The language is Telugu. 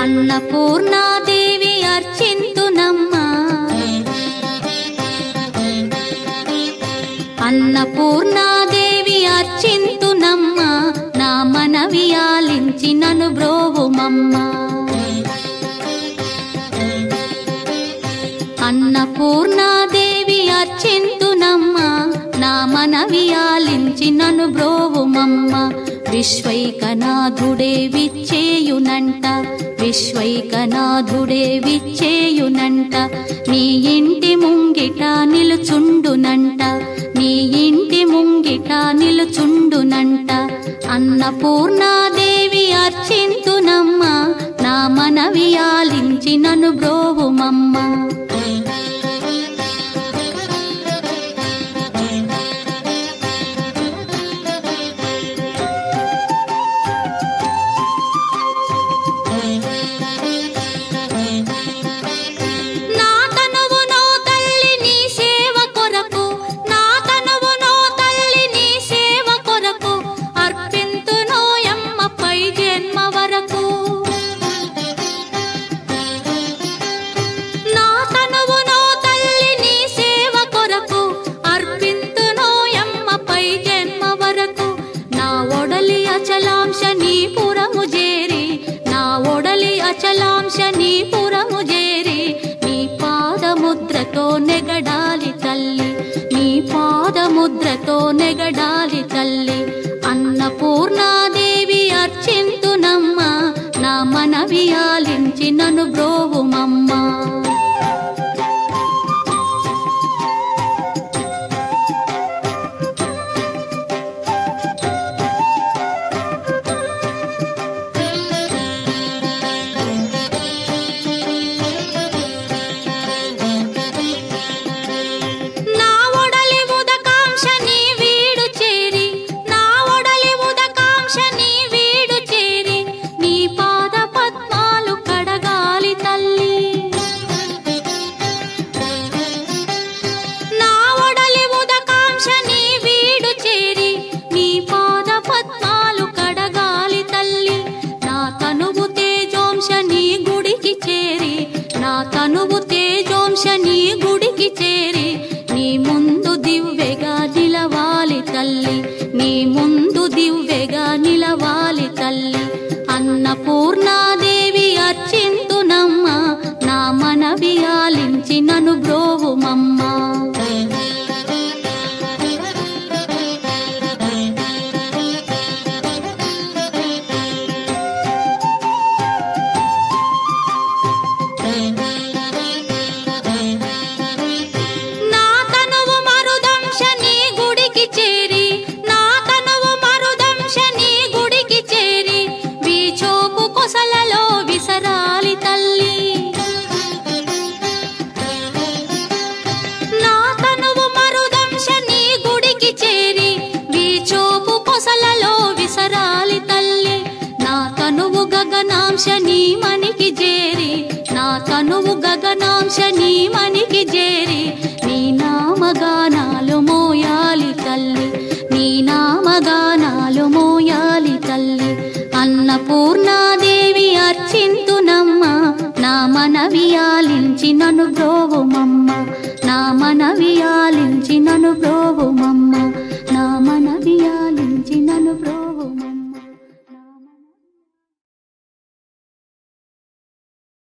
అన్నపూర్ణాదేవి అర్చింతునమ్మా, అన్నపూర్ణాదేవి అర్చింతునమ్మా, నా మనవి ఆలించి నన్ను బ్రోవుమమ్మా. అన్నపూర్ణాదేవి అర్చింతునమ్మా, నా మనవి ఆలించి నన్ను బ్రోవుమమ్మా. విశ్వైకనాథుడే విచ్చేయునంట, విశ్వైకనాథుడే విచ్చేయునంట, నీ ఇంటి ముంగిట నిలుచుండునంట, నీ ఇంటి ముంగిట నిలుచుండునంట. అన్నపూర్ణాదేవి అర్చింతునమ్మా, నా మనవి ఆలించి నన్ను బ్రోవుమమ్మా. అచలాంశనీపురము చేరి నీ పాదముద్రతో నెగడాలి తల్లి, నీ పాదముద్రతో నెగడాలి తల్లి. అన్నపూర్ణాదేవి అర్చింతునమ్మా, నా మనవి ఆలించి నన్ను బ్రోవుమమ్మా. తనువు తేజోంశని గుడికి చేరి నీ ముందు దివ్వెగా నిలవాలి తల్లి, నీ ముందు దివ్వెగా నిలవాలి తల్లి. అన్నపూర్ణాదేవి అర్చింతునమ్మా, నా మనవి ఆలించి నన్ను బ్రోవుమమ్మా. గగనాంశని మనికి చేరి, నా తనువు గగనాంశని మనికి చేరి నీ నామగానాలు మోయాలి తల్లి, నీ నామగానాలు మోయాలి తల్లి. అన్నపూర్ణాదేవి అర్చింతునమ్మా, నా మనవి ఆలించి నన్ను బ్రోవుమమ్మా, నా మనవి ఆలించి